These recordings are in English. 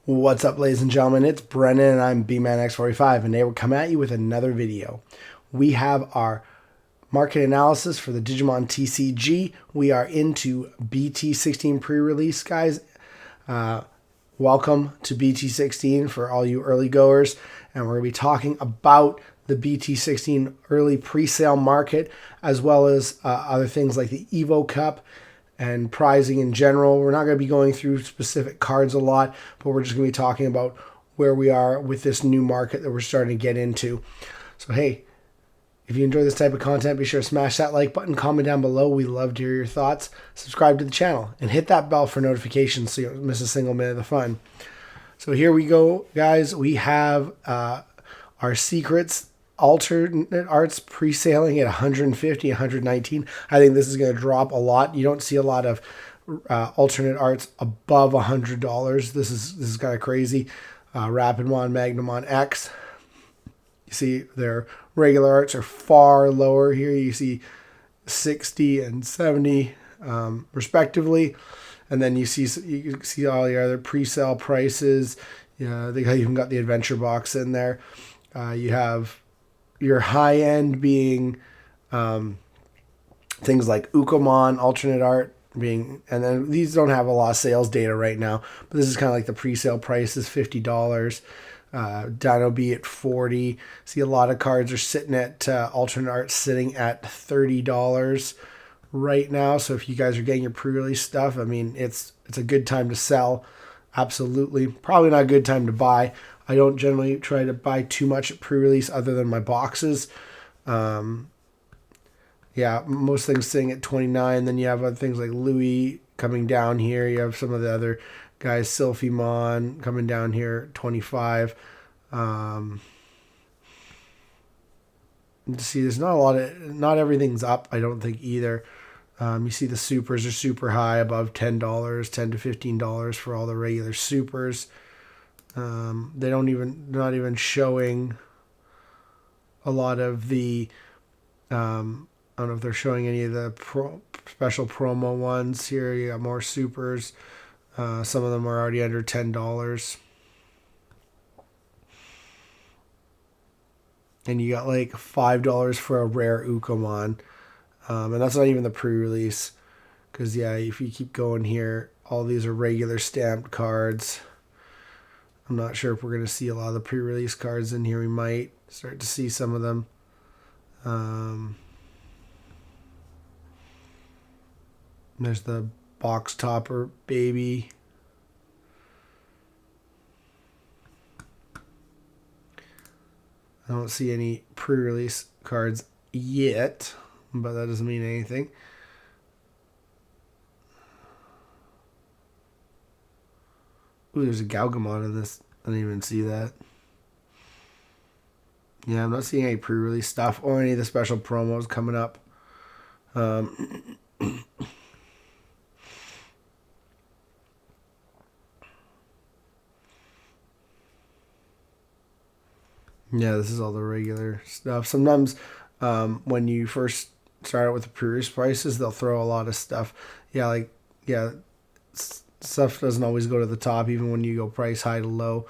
What's up, ladies and gentlemen? It's Brennan and I'm BManX45, and today we're coming at you with another video. We have our market analysis for the Digimon TCG. We are into BT16 Pre-Release, guys. Welcome to BT16 for all you early goers, and we're going to be talking about the BT16 early pre-sale market, as well as other things like the Evo Cup and pricing in general. We're not going to be going through specific cards a lot, but we're just going to be talking about where we are with this new market that we're starting to get into. So hey, if you enjoy this type of content, be sure to smash that like button, comment down below. We love to hear your thoughts. Subscribe to the channel and hit that bell for notifications so you don't miss a single minute of the fun. So here we go, guys. We have our secrets alternate arts pre-saling at 150, 119. I think this is going to drop a lot. You don't see a lot of alternate arts above $100. This is kind of crazy. Rapidmon, Magnamon X. You see their regular arts are far lower here. You see 60 and 70 respectively. And then you see all your other pre-sale prices. Yeah, they even got the adventure box in there. You have your high end being things like Ukomon, alternate art being, and then these don't have a lot of sales data right now, but this is kind of like the pre-sale price is $50. Dino B at 40. See, a lot of cards are sitting at alternate art sitting at $30 right now. So if you guys are getting your pre-release stuff, I mean, it's a good time to sell. Absolutely. Probably not a good time to buy. I don't generally try to buy too much at pre-release other than my boxes. Yeah, most things sitting at 29. Then you have other things like Louis coming down here. You have some of the other guys, Sylphimon coming down here, 25. See, there's not a lot of, not everything's up, I don't think either. You see the supers are super high, above $10, $10 to $15 for all the regular supers. They're not even showing a lot of the, I don't know if they're showing any of the special promo ones here. You got more supers. Some of them are already under $10. And you got like $5 for a rare Ukomon. And that's not even the pre-release. Because, yeah, if you keep going here, all these are regular stamped cards. I'm not sure if we're going to see a lot of the pre-release cards in here. We might start to see some of them. There's the box topper baby. I don't see any pre-release cards yet, but that doesn't mean anything. Ooh, there's a Galgamon in this. I didn't even see that. Yeah, I'm not seeing any pre-release stuff or any of the special promos coming up. Yeah, this is all the regular stuff. Sometimes when you first start out with the pre-release prices, they'll throw a lot of stuff. Yeah, like, yeah, stuff doesn't always go to the top, even when you go price high to low.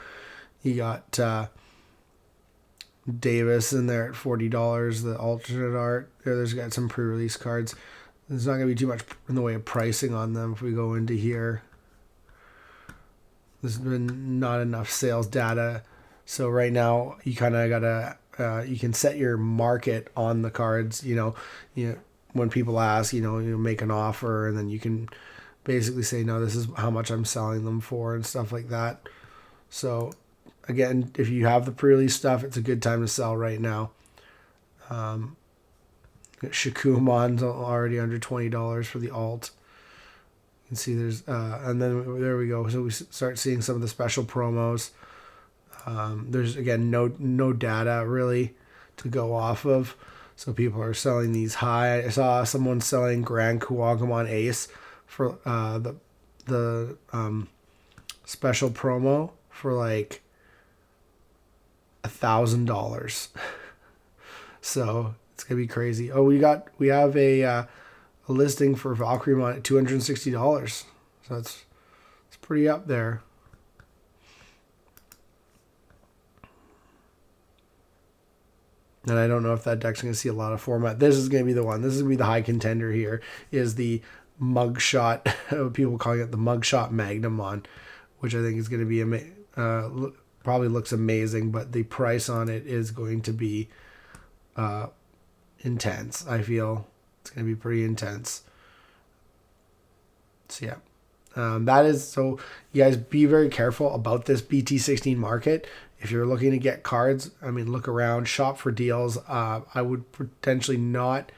You got Davis in there at $40, the alternate art. There's got some pre-release cards. There's not going to be too much in the way of pricing on them if we go into here. There's been not enough sales data. So right now you kind of got to, you can set your market on the cards, you know, when people ask, you make an offer, and then you can basically say, no, this is how much I'm selling them for and stuff like that. So again, if you have the pre-release stuff, it's a good time to sell right now. Shakumon's already under $20 for the alt. You can see there's, and then there we go. So we start seeing some of the special promos. There's, again, no data really to go off of. So people are selling these high. I saw someone selling Grand Kuwagamon Ace for the special promo for like $1,000. So it's gonna be crazy. Oh, we have a listing for Valkyriemon at $260. So it's pretty up there. And I don't know if that deck's going to see a lot of format. This is going to be the one. This is going to be the high contender here, is the mugshot, people calling it the mugshot Magnamon, which I think is going to be, probably looks amazing, but the price on it is going to be intense. I feel it's going to be pretty intense. So yeah. That is, so you guys be very careful about this BT16 market. If you're looking to get cards, I mean, look around, shop for deals. I would potentially not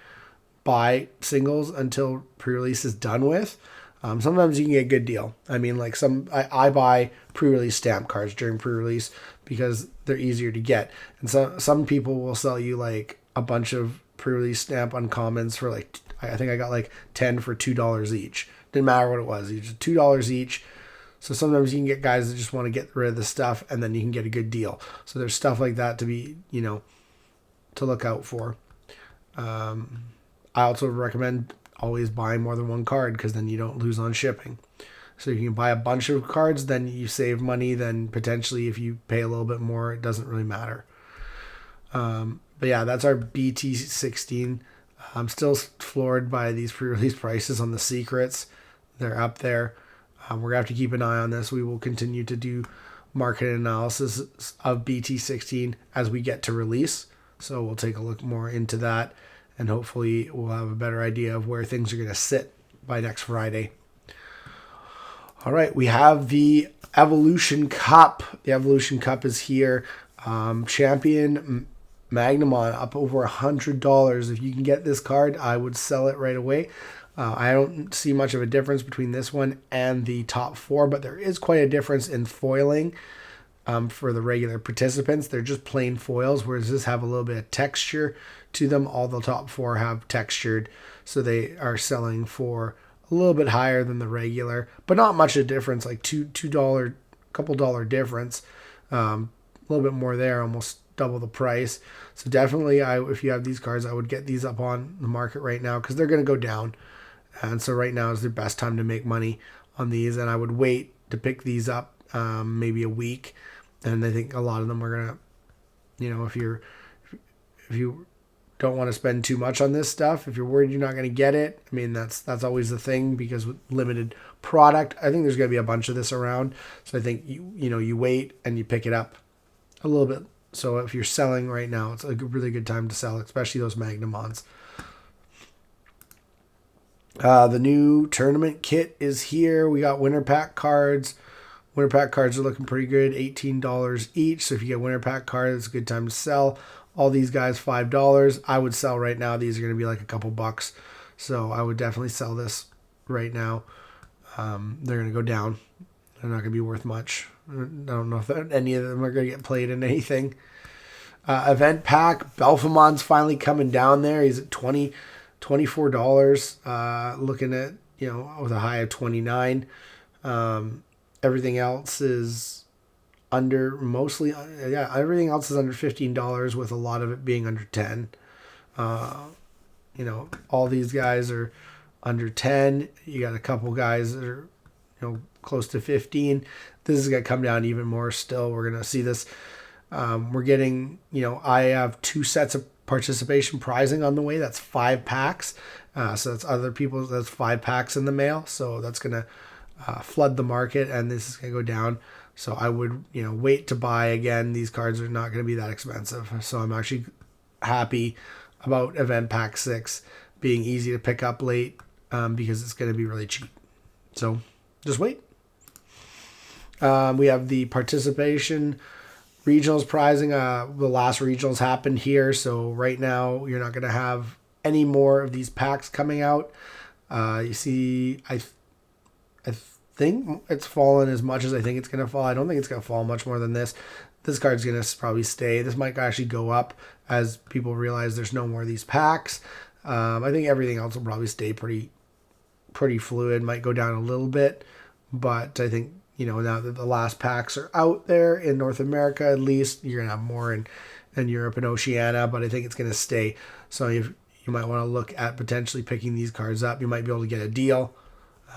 buy singles until pre-release is done with. Sometimes you can get a good deal. I mean, like I buy pre-release stamp cards during pre-release because they're easier to get. And some people will sell you like a bunch of pre-release stamp uncommons for like, I think I got like 10 for $2 each. Didn't matter what it was. It's just $2 each. So sometimes you can get guys that just want to get rid of the stuff, and then you can get a good deal. So there's stuff like that to be, to look out for. I also recommend always buying more than one card, because then you don't lose on shipping. So you can buy a bunch of cards, then you save money. Then potentially if you pay a little bit more, it doesn't really matter. But yeah, that's our BT16. I'm still floored by these pre-release prices on the secrets. They're up there. We're going to have to keep an eye on this. We will continue to do market analysis of BT16 as we get to release. So we'll take a look more into that, and hopefully we'll have a better idea of where things are going to sit by next Friday. All right, we have the Evolution Cup. The Evolution Cup is here. Champion Magnamon up over $100. If you can get this card, I would sell it right away. I don't see much of a difference between this one and the top four, but there is quite a difference in foiling for the regular participants. They're just plain foils, whereas this have a little bit of texture to them. All the top four have textured, so they are selling for a little bit higher than the regular, but not much of a difference, like $2, couple dollar difference. A little bit more there, almost double the price. So definitely, if you have these cards, I would get these up on the market right now, because they're going to go down. And so right now is the best time to make money on these. And I would wait to pick these up maybe a week. And I think a lot of them are going to, if you don't want to spend too much on this stuff, if you're worried you're not going to get it, I mean, that's always the thing, because with limited product, I think there's going to be a bunch of this around. So I think, you wait and you pick it up a little bit. So if you're selling right now, it's a really good time to sell, especially those Magnamons. The new tournament kit is here. We got winter pack cards. Winter pack cards are looking pretty good, $18 each. So if you get winter pack cards, it's a good time to sell. All these guys, $5. I would sell right now. These are going to be like a couple bucks. So I would definitely sell this right now. They're going to go down. They're not going to be worth much. I don't know if any of them are going to get played in anything. Event pack, Belphamon's finally coming down there. He's at $24. Looking at, with a high of 29. Everything else is under everything else is under $15, with a lot of it being under 10. All these guys are under 10. You got a couple guys that are, close to 15. This is going to come down even more still. We're going to see this. We're getting, I have 2 sets of participation pricing on the way. That's 5 packs. So that's other people. That's 5 packs in the mail. So that's going to flood the market, and this is going to go down. So I would, wait to buy again. These cards are not going to be that expensive. So I'm actually happy about Event Pack 6 being easy to pick up late, because it's going to be really cheap. So just wait. We have the participation regionals pricing. The last regionals happened here, so right now you're not going to have any more of these packs coming out. You see, I think it's fallen as much as I think it's going to fall. I don't think it's going to fall much more than this. This card's going to probably stay. This might actually go up as people realize there's no more of these packs. I think everything else will probably stay pretty fluid. Might go down a little bit, but I think, now that the last packs are out there in North America, at least, you're going to have more in Europe and Oceania, but I think it's going to stay. So you might want to look at potentially picking these cards up. You might be able to get a deal.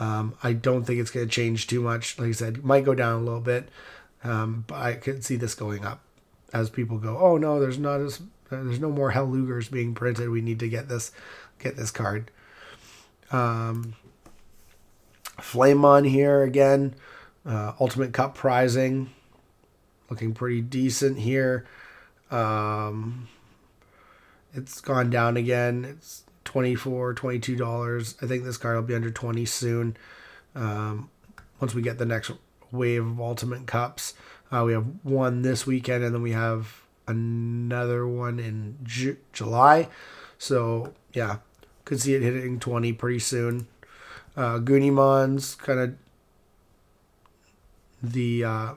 I don't think it's going to change too much. Like I said, it might go down a little bit, but I could see this going up as people go, oh no, there's not There's no more Hell Lugers being printed. We need to get this card. Flamon here again. Ultimate Cup pricing. Looking pretty decent here. It's gone down again. It's $24, $22. I think this card will be under 20 soon. Once we get the next wave of Ultimate Cups. We have one this weekend, and then we have another one in July. So, yeah, could see it hitting 20 pretty soon. Goonimon's kind of the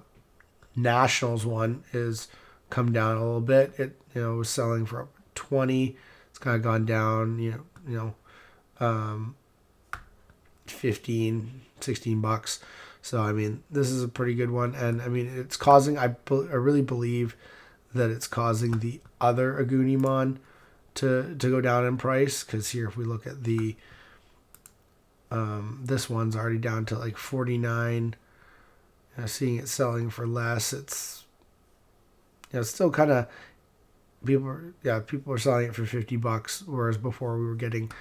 Nationals one is come down a little bit. It was selling for 20. It's kind of gone down, 15, 16 bucks. So, I mean, this is a pretty good one. And, I mean, it's causing, I really believe that it's causing the other Agunimon to go down in price. Because here, if we look at the, this one's already down to like 49. Seeing it selling for less, it's, still kind of, people are selling it for 50 bucks. Whereas before we were getting,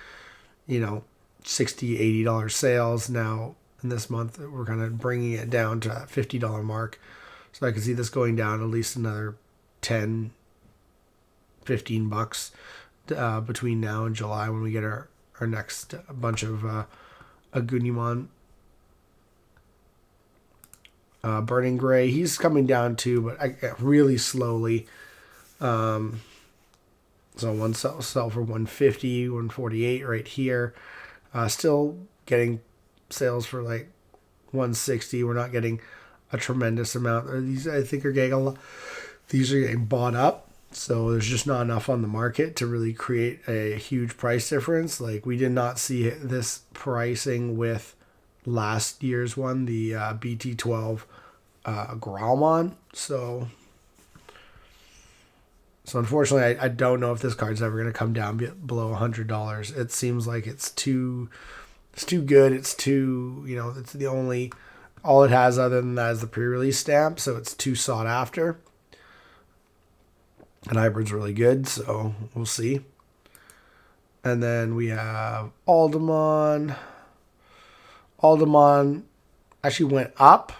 $60, $80 sales. Now, in this month, we're kind of bringing it down to that $50 mark. So I can see this going down at least another 10, 15 bucks between now and July when we get our next bunch of Agunimon. Burning Gray, he's coming down too, but really slowly. So one sell for 150, 148 right here. Still getting sales for like 160. We're not getting a tremendous amount. These, I think, are getting a lot. These are getting bought up, so there's just not enough on the market to really create a huge price difference. Like, we did not see this pricing with last year's one, the BT12 Growlmon. So unfortunately, I don't know if this card's ever going to come down below $100. It seems like it's too good. It's too, it's the only, all it has other than that is the pre-release stamp. So it's too sought after. And Hybrid's really good. So we'll see. And then we have Aldemon. Aldemon actually went up.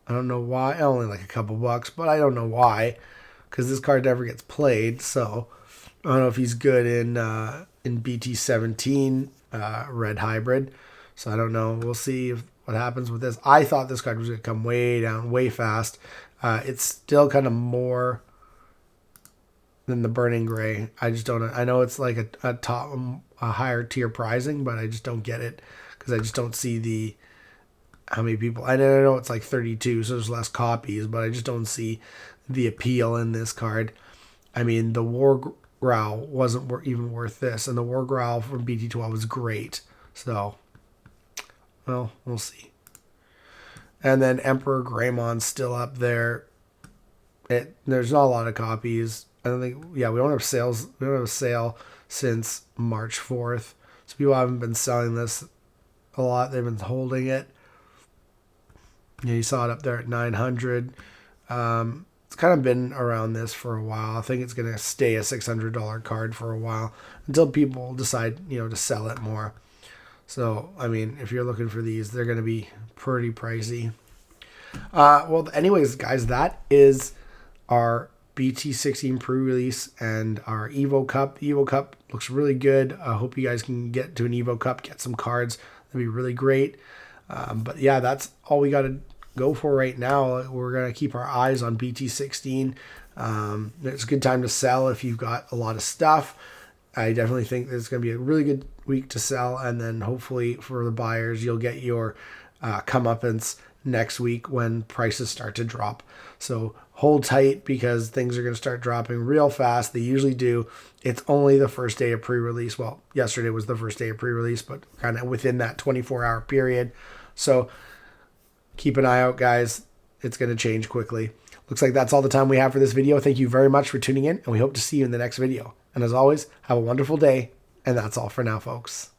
I don't know why. Only like a couple bucks, but I don't know why. Because this card never gets played. So I don't know if he's good in BT17 red hybrid. So I don't know. We'll see what happens with this. I thought this card was going to come way down, way fast. It's still kind of more than the Burning Gray. I just don't. I know it's like a higher tier pricing, but I just don't get it because I just don't see how many people. I know it's like 32, so there's less copies, but I just don't see the appeal in this card. I mean, the War Growl wasn't even worth this, and the War Growl from BT12 was great. So, well, we'll see. And then Emperor Greymon's still up there. There's not a lot of copies. I don't think. Yeah, we don't have sales. We don't have a sale since March 4th. So people haven't been selling this a lot. They've been holding it. You saw it up there at 900. It's kind of been around this for a while. I think it's going to stay a $600 card for a while until people decide, to sell it more. So, I mean, if you're looking for these, they're going to be pretty pricey. Well, anyways, guys, that is our BT16 pre-release and our Evo Cup. The Evo Cup looks really good. I hope you guys can get to an Evo Cup, get some cards. That'd be really great. But yeah, that's all we got to go for right now. We're going to keep our eyes on BT16. It's a good time to sell if you've got a lot of stuff. I definitely think it's going to be a really good week to sell. And then hopefully for the buyers, you'll get your comeuppance next week when prices start to drop. So hold tight because things are going to start dropping real fast. They usually do. It's only the first day of pre-release. Well, yesterday was the first day of pre-release, but kind of within that 24-hour period. So keep an eye out, guys. It's going to change quickly. Looks like that's all the time we have for this video. Thank you very much for tuning in, and we hope to see you in the next video. And as always, have a wonderful day. And that's all for now, folks.